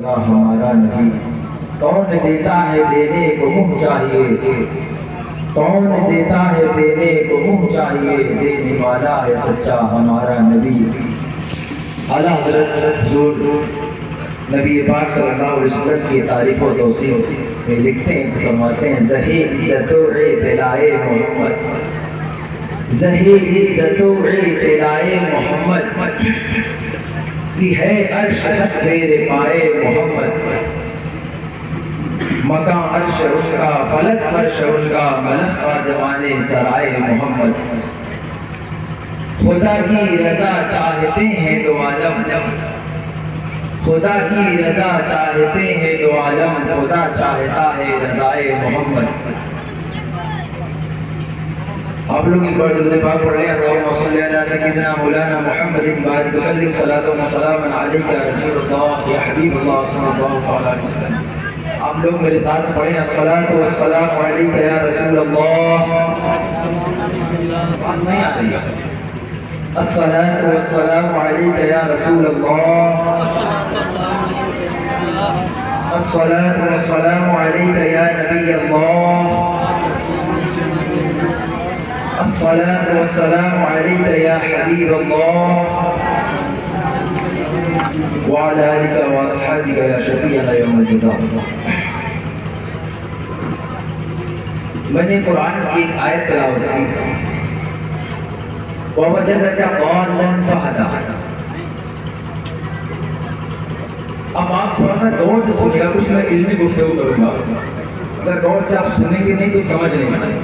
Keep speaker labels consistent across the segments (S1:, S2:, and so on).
S1: ہمارا نبی کون دیتا ہے دینے کو منہ چاہیے، کون دیتا ہے دینے کو منہ چاہیے، دینے والا ہے سچا ہمارا نبی۔ اعلیٰ حضرت حضور نبی پاک صلی اللہ علیہ وسلم کی تعریف و توصیف میں لکھتے ہیں، فرماتے ہیں زہی عزت و اعتلاء محمد، زہی عزت و اعتلاء محمد کی ہے عرش حق زیر پائے محمد، مکان عرش ان کا فلک فرش ان کا ملک خادمان سرائے محمد، خدا کی رضا چاہتے ہیں دو عالم، خدا کی رضا چاہتے ہیں دو عالم، خدا چاہتا ہے رضائے محمد۔ آپ لوگ ایک بار درود پاک پڑھ لیں، اللہم صلی علی سیدنا مولانا محمد بارک وسلم صلاۃ و سلام علیک یا رسول اللہ یا حبیب اللہ صلی اللہ علیہ وسلم۔ آپ لوگ میرے ساتھ پڑھیں الصلاۃ والسلام علیک یا رسول اللہ، بات نہیں آ رہی ہے، الصلاۃ والسلام علیک یا رسول اللہ، الصلاۃ والسلام علیک یا نبی اللہ، الصلاۃ والسلام علیک یا حبیب اللہ، وعلی آلک واصحابک یا شفیع یوم الجزاء۔ میں نے قرآن کی ایک آیت تلاوت کی، وَوَجَدَكَ ضَالًّا فَهَدَىٰ۔ اب آپ تھوڑا سا غور سے سنیے گا، کچھ میں علمی گفتگو کروں گا، اگر غور سے آپ سنیں گے نہیں تو سمجھ نہیں آئے۔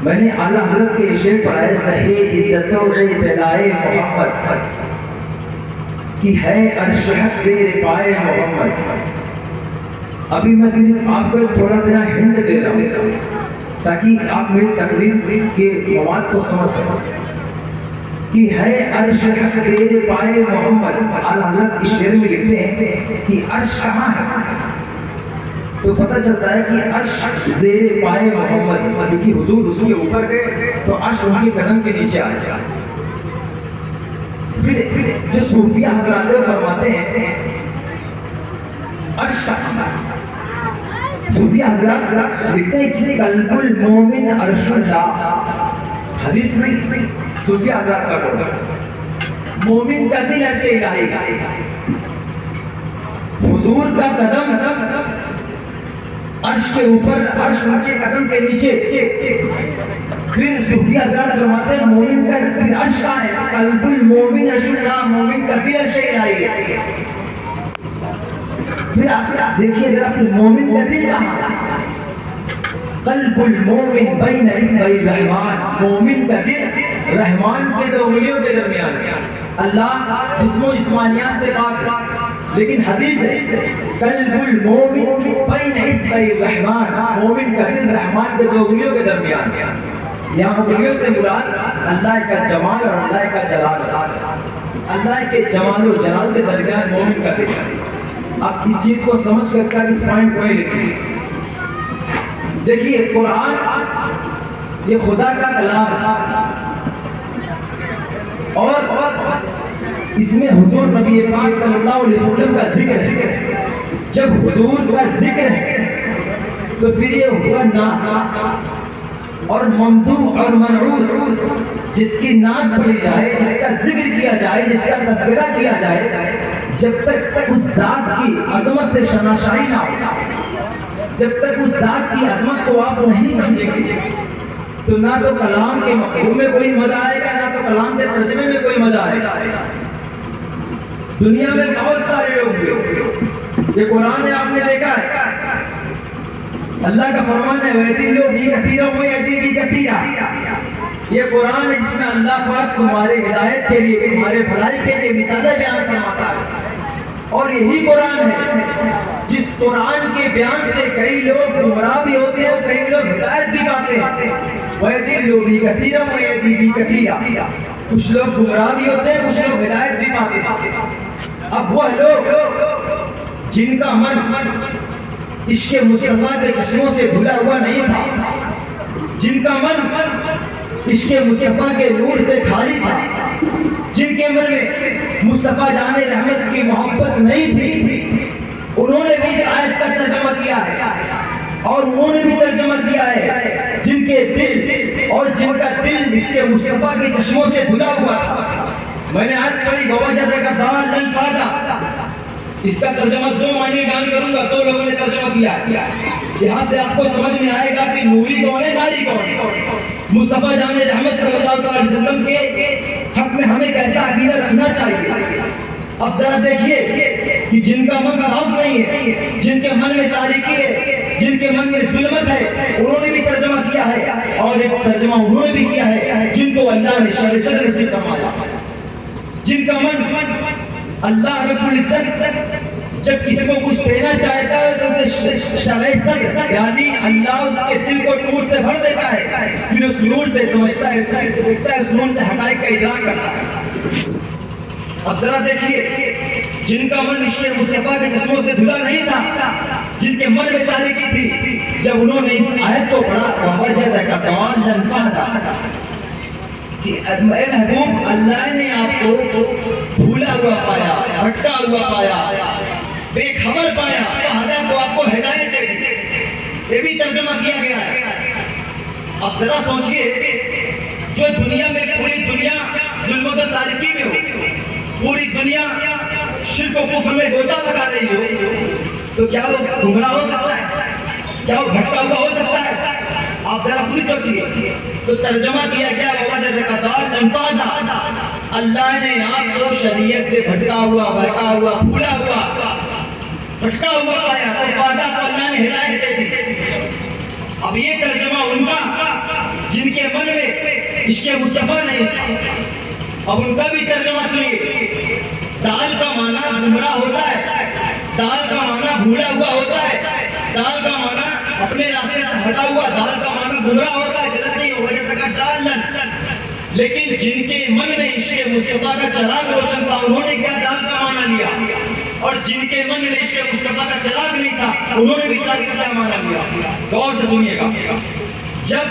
S1: میں نے اعلیٰ حضرت کے شعر پڑھائے زہی عزت و اعتلاء محمد کی ہے عرش حق زیر پائے محمد۔ ابھی میں صرف آپ کو تھوڑا سا ہنٹ دے رہا ہوں تاکہ آپ میری تقریر کے مواد کو سمجھ سکیں کہ ہے عرش حق زیر پائے محمد۔ اعلیٰ حضرت اس شعر میں لکھتے ہیں کہ عرش کہاں ہے، تو پتہ چلتا ہے کہ عرش زیر پائے محمد، کیونکہ حضور اس کے اوپر گئے تو عرش ان کے قدم کے نیچے آ جائے۔ پھر جو صوفیہ حضرات فرماتے ہیں عرش کہاں ہے، صوفیہ حضرات لکھتے ہیں کہ قلب المومن عرش اللہ، حدیث نہیں، صوفیہ حضرات کا قول، مومن کا دل عرش الہی کا، حضور کا قدم عرش کے اوپر، عرش ان کے قدم کے نیچے۔ پھر صوفیہ حضرات فرماتے ہیں مومن کا دل عرش کا ہے، قلب المومن عرش اللہ، مومن کا دل عرش الہی ہے۔ پھر آپ دیکھیے ذرا، پھر مومن کا دل کہاں ہے، قلب المومن بین اصبعی الرحمن، مومن کا دل رحمان کے دو انگلیوں کے درمیان ہے۔ اللہ جسم و جسمانیات سے پاک ہے، لیکن حدیث ہے قلب المومن بین اصبعی الرحمن، مومن کا دل رحمان کے دو انگلیوں کے درمیان ہے۔ یہاں انگلیوں سے مراد اللہ کا جمال اور اللہ کا جلال، اللہ کے جمال و جلال کے درمیان مومن کا دل ہے۔ آپ اس چیز کو سمجھ کر اس پوائنٹ کو لکھیے۔ دیکھیے قرآن یہ خدا کا کلام ہے اور اس میں حضور نبی پاک صلی اللہ علیہ وسلم کا ذکر ہے۔ جب حضور کا ذکر ہے تو پھر یہ ہوا نعت اور ممدوح اور منعوت، جس کی نعت پڑھی جائے، جس کا ذکر کیا جائے، جس کا تذکرہ کیا جائے، جب تک اس ذات کی عظمت سے شناسائی نہ ہو، جب تک اس ذات کی عظمت کو آپ نہیں سمجھیں گے تو نہ تو کلام کے مفہوم میں کوئی مزہ آئے گا، نہ تو کلام کے ترجمے میں کوئی مزہ آئے گا۔ دنیا میں بہت سارے لوگ ہوئے، یہ قرآن میں آپ نے دیکھا ہے، اللہ کا فرمان ہے وَيَدِلُّ بِهِ كَثِيرًا وَيَهْدِي بِهِ كَثِيرًا۔ یہ قرآن ہے جس میں اللہ پاک تمہارے ہدایت کے لیے، تمہارے بھلائی کے لیے مثالیں بیان فرماتا ہے، اور یہی قرآن ہے جس قرآن کے بیان سے کئی لوگ گمراہ بھی ہوتے ہیں اور کئی لوگ ہدایت بھی پاتے ہیں۔ وَيَدِلُّ بِهِ كَثِيرًا وَيَهْدِي بِهِ كَثِيرًا، کچھ لوگ گمراہ بھی ہوتے ہیں، کچھ لوگ ہدایت بھی پاتے ہیں۔ اب وہ لوگ جن کا من عشق مصطفیٰ کے چشموں سے دھلا ہوا نہیں تھا، جن کا من عشق مصطفیٰ کے نور سے خالی تھا، جن کے من میں मुस्तफा जाने रहमत की मोहब्बत नहीं थी, उन्होंने भी इस आयत का तर्जुमा किया है। और उन्होंने भी तर्जुमा किया है जिनके दिल और जिनका दिल इसके मुस्तफा के चश्मों से धुला हुआ था। मैंने आज पढ़ी ववजद का दाल लन फादा, इसका तर्जुमा दो मायने बयान करूंगा, दो लोगों ने तर्जुमा किया है। यहाँ से आपको समझ में आएगा कि नूरी कौन है, नारी कौन है। मुस्तफा जाने रहमत सल्लल्लाहु अलैहि वसल्लम के हक में हमें कैसा अकीदा रखना चाहिए। अब जरा देखिए कि जिनका मन साफ नहीं है, जिनके मन में तारीकी है, जिनके मन में जुल्मत है, उन्होंने भी तर्जुमा किया है। और एक तर्जुमा उन्होंने भी किया है जिनको अल्लाह ने शरह सद्र नसीब फरमाया, जिनका मन अल्लाह रब्बुल इज्जत जब किसी को कुछ देना चाहता है तो उसे शरह सद्र यानी अल्लाह उसके दिल को नूर से भर देता है, फिर उस नूर से समझता है, देखता है, उस नूर से हक़ाइक़ का इदराक करता है। अब जरा देखिए जिनका मन इश्क़ मुस्तफा के चश्मों से धुला नहीं था, जिनके मन में तारीकी थी, जब उन्होंने इस आयत को पढ़ा ववजद का दाल लन फादा कि महबूब अल्लाह ने आपको भूला हुआ पाया, भटका हुआ पाया, बेखबर पाया, तो हदा को आपको हिदायत दे दी। ये भी तर्जुमा किया गया है। अब जरा सोचिए जो दुनिया में पूरी दुनिया जुल्म और तारीकी में हो, पूरी दुनिया शिर्क और कुफ्र में गोता लगा रही हो, तो क्या वो गुमराह हो सकता है? क्या वो भटका हुआ हो सकता है? आप जरा खुद सोचिए। तो तर्जुमा किया गया ववजद का दाल लन फादा, अल्लाह ने आपको शरीयत से भटका हुआ, बहका हुआ, भूला हुआ, भटका हुआ पाया, तो फादा तो अल्लाह ने हिदायत दे दी। अब ये तर्जुमा उनका जिनके मन में इश्क़ मुस्तफा नहीं था। अब उनका भी तर्जुमा सुनिए। दाल का माना गुमराह होता है, दाल का माना भूला हुआ होता है, दाल का माना अपने रास्ते से हटा हुआ, दाल का माना गुमराह होता है, गलत नहीं होगा जैसा दाल लन। लेकिन जिनके मन में इश्क़ मुस्तफा का चिराग रोशन था, उन्होंने क्या दाल का माना लिया, और जिनके मन में इश्क़ मुस्तफा का चिराग नहीं था, उन्होंने भी दाल का क्या माना लिया। गौर से सुनिएगा। जब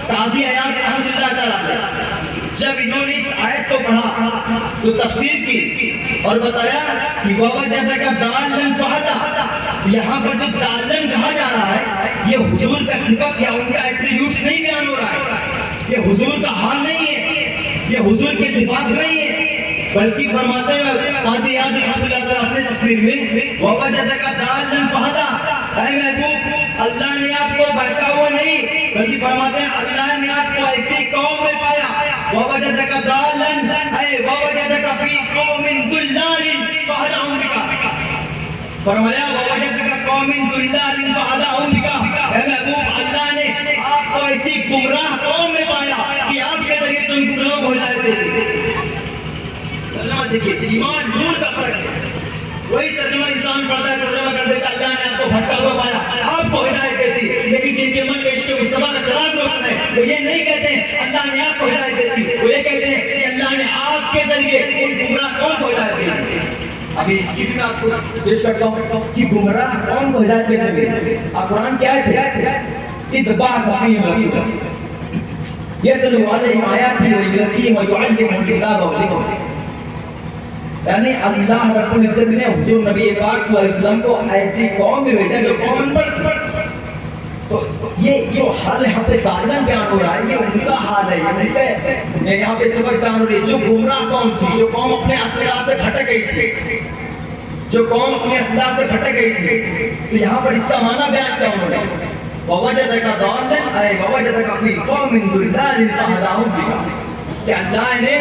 S1: काज़ी अयाज़ रहमतुल्लाह तआला जब इन्होंने इस आयत को पढ़ा तो तफसीर की और बताया कि ववजद का दाल लन फादा, यहाँ पर जो दाल लन कहा जा रहा है ये हुजूर का सिफत या उनका एट्रीब्यूट्स नहीं बयान हो रहा है, ये हुजूर का हाल नहीं है, ये हुजूर की सिफात नहीं है, बल्कि फरमाते हैं काज़ी अयाज़ रहमतुल्लाह तआला अपने तफसीर में ववजद का दाल लन फादा, ऐ महबूब अल्लाह ने आपको बहका हुआ नहीं, बल्कि फरमाते हैं अल्लाह ने आपको ऐसी कौम में पाया। ववजद का दालन है ववजद का फी कौमिन दुल्लालिन फहदाहुम बिका, फरमाया ववजद का कौमिन दुल्लालिन फहदाहुम बिका, ऐ महबूब अल्लाह ने आपको ऐसी गुमराह कौम में पाया कि आपके जरिए तुम गुमराह हो जाते थे। तर्जुमा देखिए, ईमान नूर का फर्क है। वही तर्जुमा इंसान पढ़ता है, तर्जुमा कर देता अल्लाह ने आपको भटका हुआ पाया, आपको हिदायत देती। लेकिन जिनके मन में इश्क़ मुस्तफा का चिराग रोशन है, वो ये नहीं कहते अल्लाह ने आपको हिदायत देती, वो ये कहते हैं कि अल्लाह ने आपके जरिए उन गुमराह कौन को हिदायत दी। अभी इसकी भी मैं आपको पेश करता हूँ कि गुमराह कौन को हिदायत कैसे मिली। अब कुरान क्या है? इत्बाअ फ़ीहिम रसूल यतलू अलैहिम आयातिही व युज़क्कीहिम व युअल्लिमुहुमुल किताब वल हिकमह, यानी अल्लाह रब्बुल इज्जत ने हुजूर नबी पाक सल्लल्लाहु अलैहि वसल्लम को ऐसी कौम में भेजा जो कौम अनपढ़। तो ये जो हाल यहाँ पे दालन बयान हो रहा है, ये उनका हाल है, ये यहाँ पे सबक बयान हो रही है। जो गुमराह कौम थी, जो कौम अपने असलाह से भटक गई थी, जो कौम अपने असलाह से भटक गई थी, तो यहाँ पर इसका माना बयान क्या उन्होंने ववजद का दालन है ववजद का फी कौमिन दुल्लालिन फहदाहुम बिका, कि अल्लाह ने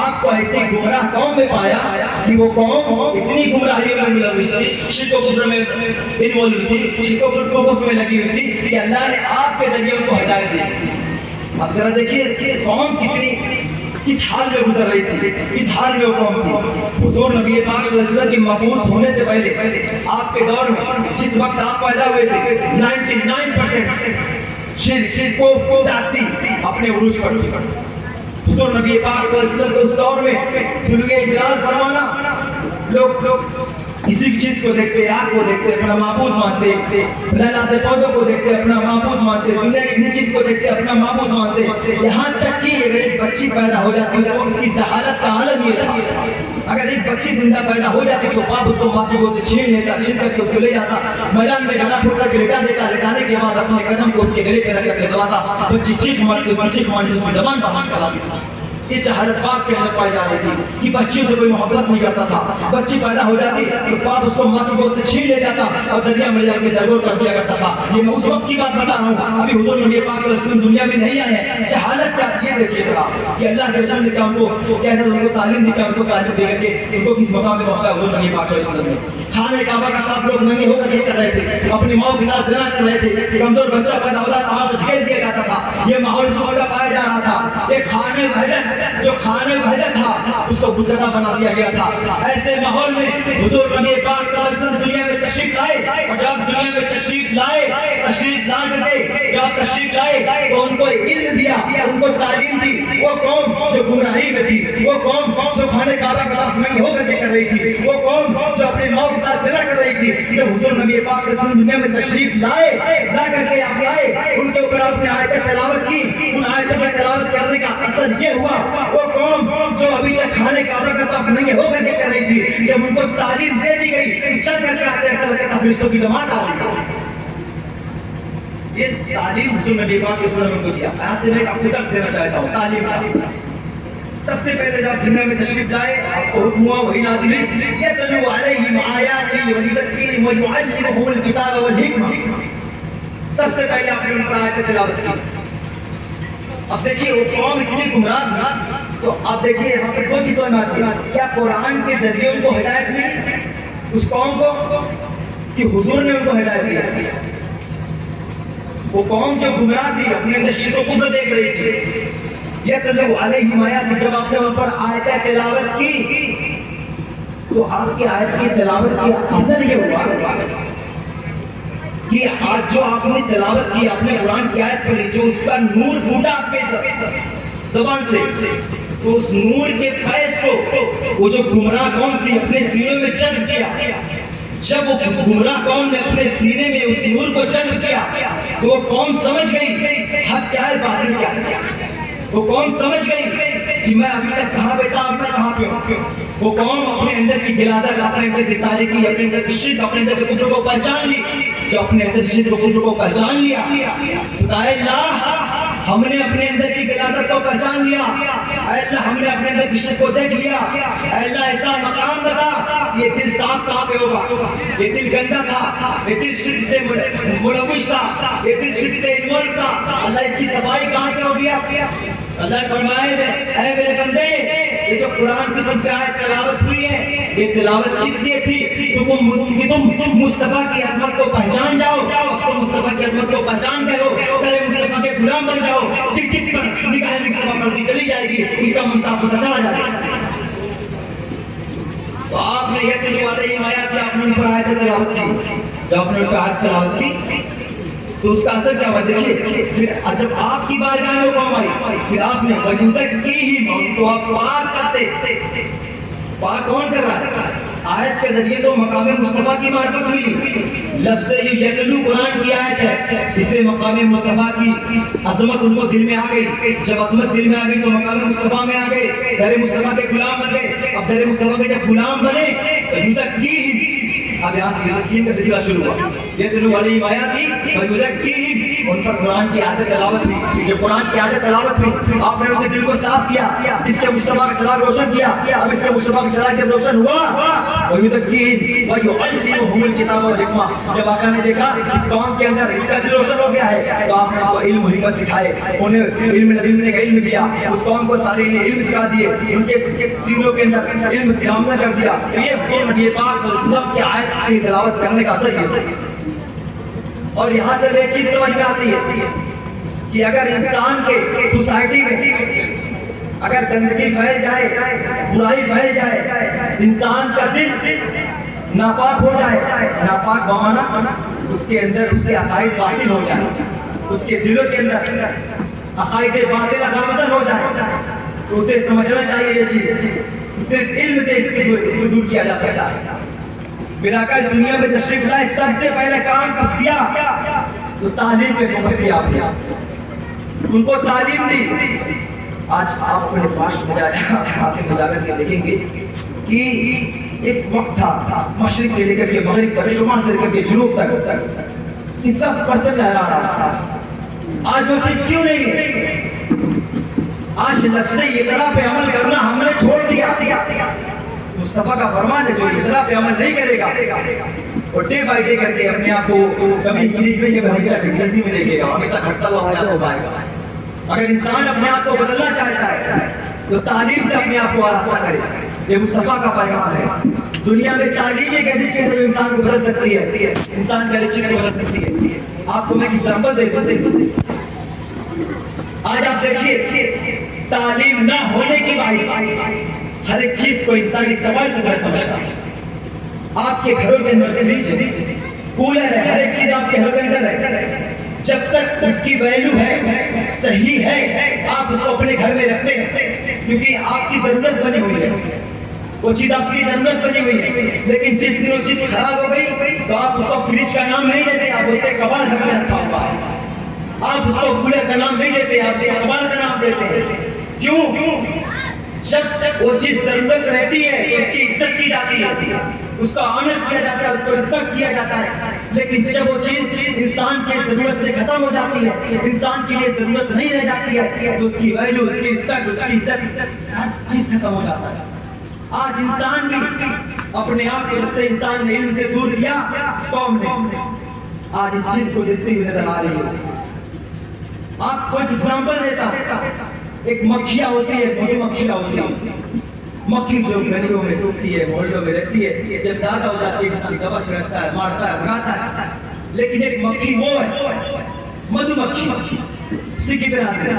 S1: आपको ऐसी गुमराह कौम में पाया कि वो कौम इतनी गुमराही में मुलव्वस थी, शिर्क और कुफ्र में इन्वॉल्व थी, शिर्क और कुफ्र में लगी हुई थी, कि अल्लाह ने आपके जरिए उनको हिदायत दी। अब जरा देखिए कौम कितनी किस हाल में गुजर रही थी, किस हाल में वो कौम थी। हुजूर नबी पाक सल्लल्लाहु अलैहि वसल्लम की मबूस होने से पहले आपके दौर में जिस वक्त आप पैदा हुए थे 99% शिर्क को जाती अपने उरूज पर थी। हुजूर नबी पाक सल्लल्लाहु अलैहि वसल्लम के उस दौर में तुलुए इजलाल फरमाना, लोग किसी भी चीज को देखते, आग को देखते अपना माबूद मानते, लहलाते पौधों को देखते अपना माबूद मानते, दुनिया की किसी चीज को देखते अपना माबूद मानते। यहाँ तक कि अगर एक बच्ची पैदा हो जाती तो उनकी जहालत का आलम ये था, अगर एक बच्ची जिंदा पैदा हो जाती तो बाप उसको माँ की गोद से छीन लेता, छीन करके उसको ले जाता, मैदान में गला फूट करके लेटा देता, लेटाने के बाद अपने कदम को उसके गले पे रख करके दबाता, बच्ची चीख मारती, उसकी जबान बंद करा देता। ये जहालत बाप के अंदर पाई जा रही थी कि बच्चियों से कोई मोहब्बत नहीं करता था। बच्ची पैदा हो जाती तो बाप उसको माँ की गोद से छीन ले जाता और दरिया में जाकर दरगोर कर दिया करता था। ये मैं उस वक्त की बात बता रहा हूँ, अभी हुजूर नबी पाक सल्लल्लाहु अलैहि वसल्लम दुनिया में नहीं आए हैं। जहालत क्या ये देखिए जरा कि अल्लाह के रसूल ने हमको कहते हैं, उनको तालीम दी, उनको तालीम दे करके उनको किस मकाम पे पहुंचा हुजूर नबी पाक सल्लल्लाहु अलैहि वसल्लम ने। खाने काबा का आप लोग नंगे होकर ये कर रहे थे, अपनी माँ के साथ ज़िना कर रहे थे, कमजोर बच्चा पैदा हो रहा था, झेल दिया जाता था। ये माहौल सुबह पाया जा रहा था। ये खाने भजन जो खाने भजन था उसको गुजरा बना दिया गया था। ऐसे माहौल में हुजूर नबी पाक सल्लल्लाहु अलैहि वसल्लम दुनिया में तशरीफ लाए, और जब दुनिया में तशरीफ लाए, तशरीफ ला करके जब तशरीफ लाए तो उनको इल्म दिया, उनको तालीम दी। वो कौम जो गुमराही में थी, वो कौम जो खाने काबा का तरफ नंगे होकर के कर रही थी, वो कौम जो अपनी माँ के साथ ज़िना कर रही थी, जब हुजूर नबी पाक सल्लल्लाहु अलैहि वसल्लम दुनिया में तशरीफ लाए, ला करके आप लाए, उनके ऊपर आपने आयत तिलावत की। उन आयतों की तिलावत करने का असर ये हुआ, वो कौम जो अभी तक खाने काबा का तरफ नंगे होकर के कर रही थी, जब उनको तालीम दे दी गई, चल करके आते ऐसा लगता था फरिश्तों की जमात आ रही है। ये तालीम हुजूर नबी पाक सल्लल्लाहु अलैहि वसल्लम को दिया। यहाँ से मैं आपको दर्द देना चाहता हूँ तालीम का। सबसे पहले जब दुनिया में तशरीफ लाए आपको हुक्म हुआ वही नाज़िल हुई, यतलू अलैहिम आयाती व युज़क्कीहिम व युअल्लिमुहुमुल किताब वल हिकमा। सबसे पहले आपने उन पर आयत तिलावत की। अब देखिए वो कौम इतनी गुमराह थी, तो आप देखिए यहाँ पर दो चीज़ों में आती है, क्या कुरान के जरिए उनको हिदायत मिली उस कौम को, कि हुजूर ने उनको हिदायत दिया? वो कौम जो गुमराह थी, अपने अंदर शिर्क व कुफ्र देख रही थी। यतलू अलैहिम आयाती, जब आपने उन पर आयत तिलावत की तो आपकी आयत की तिलावत की असर ये हुआ कि आज जो आपने तिलावत की, आपने कुरान की आयत पढ़ी, जो उसका नूर फूटा आपके ज़बान से, तो उस नूर के फैज़ को वो जो गुमराह कौम थी अपने सीने में जज्ब किया। जब वो उस गुमराह कौम ने अपने सीने में उस नूर को जज्ब किया तो वो कौम समझ गई हक क्या है, बातिल क्या है। वो कौम समझ गई कि मैं अभी तक कहाँ पे था, अब मैं कहाँ पे हूँ। वो कौम अपने अंदर की गिलादत, अपने अंदर की तारीकी, अपने अंदर की शिर्क, अपने अंदर के कुफ्र को पहचान ली। जो अपने अंदर शिर्क और कुफ्र को पहचान लिया, अल्लाह हमने अपने अंदर की गिलादत को पहचान लिया, अल्लाह हमने अपने अंदर की शिर्क को देख लिया, अल्लाह ऐसा मकाम बता, ये दिल साफ कहाँ पे होगा, ये दिल गंदा था, ये दिल शिर्क से मुलव्विस था, ये दिल शिर्क से इन्वॉल्व था, अल्लाह इसकी सफाई कहाँ से होगी? अल्लाह फरमाए ऐ मेरे बंदे, ये जो कुरान की तुम पे आयत तिलावत हुई है, ये तिलावत किसलिए थी? तुम मुस्तफा की अजमत को पहचान जाओ। तुम मुस्तफा की अजमत को पहचान गए हो, तेरे मुस्तफा के गुलाम बन जाओ। जिस चीज पर निगाह मुस्तफा करती चली जाएगी, इसका मुस्तफा पता चला जाएगा। तो आपने यह तलू अलैहिम आयाती, आपने उन पर आयत तिलावत की। जब आपने उन पर आयत तिलावत की तो उसका असर क्या हुआ? देखिए फिर जब आपकी बारगाह में कौम आई, फिर आपने वजूदत की ही उनको आप पाक करते। पाक कौन कर रहा है? आयत के जरिए तो मकाम मुस्तफा की मार्फत हुई। लफ्ज़ यतलू कुरान की आयत है, इससे मकाम मुस्तफा की अजमत उनको दिल में आ गई। जब अजमत दिल में आ गई तो मकाम मुस्तफा में आ गए, दर मुस्तफा के गुलाम बन गए। अब दर मुस्तफा के जब गुलाम बने वजूदत की ही, अब यहाँ से यकीन का सिलसिला शुरू हुआ। यतलू अलैहिम आयाती व युज़क्कीहिम, उन पर कुरान की आयत तिलावत हुई। जब कुरान की आयत तिलावत हुई, आपने उनके दिल को साफ किया, इसके मुस्तफा का चिराग रोशन किया। अब इसके मुस्तफा का चिराग जब रोशन हुआ, व युज़क्कीहिम व युअल्लिमुहुमुल किताब वल हिकमा, जब आका ने देखा इस कौम के अंदर इसका दिल रोशन हो गया है, तो आपने उनको इल्म और हिकमत सिखाए, उन्हें इल्म का इल्म दिया, उस कौम को सारे इल्म सिखा दिए, उनके सीनों के अंदर इल्म कामना कर दिया। तो ये नबी पाक सल्लल्लाहु अलैहि वसल्लम की आयत की तिलावत करने का असर है। और यहाँ से एक चीज समझ में आती है कि अगर इंसान के सोसाइटी में अगर गंदगी फैल जाए, बुराई फैल जाए, इंसान का दिल नापाक हो जाए, नापाक बमाना उसके अंदर उसके अकायद बातिल हो जाए, उसके दिलों के अंदर अकायद बातिल अगामतन हो जाए, तो उसे समझना चाहिए ये चीज सिर्फ इल्म से इसको दूर किया जा सकता है। پھر آقا دنیا میں تشریف لائے، سب سے پہلے کام کچھ کیا تو تعلیم پہ فوکس کیا آپ نے، ان کو تعلیم دی۔ آج آپ اپنے پاس میں جا کر کے دیکھیں گے کہ ایک وقت تھا مشرق سے لے کر کے مغرب تک، شمال سے لے کر کے جنوب تک اس کا پرچم لہرا رہا تھا۔ آج وہ چیز کیوں نہیں ہے؟ آج لفظ اقرا پہ عمل کرنا ہم نے چھوڑ دیا۔ مصطفیٰ کا فرمان ہے جو اقرا پہ عمل نہیں کرے گا اور ڈے بائی ڈے کر کے اپنے آپ کو کبھی انگلش میں ہمیشہ انگریزی میں دیکھے گا، ہمیشہ گھٹتا ہوا ہو جائے گا۔ اگر انسان اپنے آپ کو بدلنا چاہتا ہے تو تعلیم سے اپنے آپ کو آراستہ کرے۔ یہ مصطفیٰ کا پیغام ہے۔ دنیا میں تعلیم ایک ایسی چیز ہے جو انسان کو بدل سکتی ہے، انسان کی ہر چیز کو بدل سکتی ہے۔ آپ کو میں ایگزامپل دیتا ہوں۔ آج آپ دیکھیے تعلیم نہ ہونے کے باعث ہر ایک چیز کو انسانی کمال کی طرح سمجھتا ہے۔ آپ کے گھروں کے اندر فریج ہے، کولر ہے، ہر ایک چیز آپ کے گھر کے اندر ہے۔ جب تک اس کی ویلیو ہے، صحیح ہے، آپ اس کو اپنے گھر میں رکھتے ہیں کیونکہ آپ کی ضرورت بنی ہوئی ہے، وہ چیز آپ کی ضرورت بنی ہوئی ہے۔ لیکن جس دن وہ چیز خراب ہو گئی تو آپ اس کو فریج کا نام نہیں دیتے، آپ بولتے کباڑ گھر میں رکھا ہوا ہے۔ آپ اس کو کولر کا نام نہیں دیتے، آپ اس کو کباڑ کا نام دیتے ہیں۔ کیوں؟ جب وہ چیز ضرورت رہتی ہے تو اس کی عزت کی جاتی ہے، اس کا آنر کیا جاتا ہے، اس کو رسپیکٹ کیا جاتا ہے۔ لیکن جب وہ چیز انسان کی ضرورت سے ختم ہو جاتی ہے، انسان کے لیے ضرورت نہیں رہ جاتی ہے تو اس کی ویلیو، اس کی رسپیکٹ، اس کی عزت ہر چیز ختم ہو جاتا ہے۔ آج انسان بھی اپنے آپ کو جب سے انسان نے علم سے دور کیا، قوم نے آج اس چیز کو دیکھتی ہوئی نظر آ رہی ہے۔ آپ کو ایک ایگزامپل دیتا ہوں۔ ایک مکھیاں ہوتی ہے، مدھو مکھیاں ہوتی ہے، مکھی جو گلیوں میں ٹوٹتی ہے، محلوں میں رہتی ہے، جب زیادہ ہو جاتی ہے انسان دوا چھڑکتا ہے، مارتا ہے، بھگاتا ہے۔ لیکن ایک مکھی وہ ہے مدھو مکھی، اسی کی برادری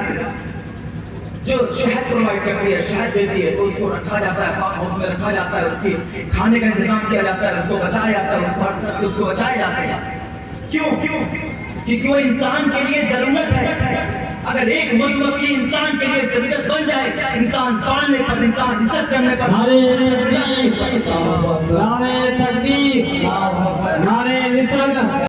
S1: جو شہد پرووائڈ کرتی ہے، شہد دیتی ہے، تو اس کو رکھا جاتا ہے، پاک ہاؤس میں رکھا جاتا ہے، اس کی کھانے کا انتظام کیا جاتا ہے، اس کو بچایا جاتا ہے، اس ہر طرف سے اس کو بچائے جاتے ہیں۔ کیوں؟ کیونکہ وہ انسان کے لیے ضرورت ہے۔ اگر ایک مدھو مکھی انسان کے لیے ضرورت بن جائے، انسان پالنے پر، انسان عزت کرنے پر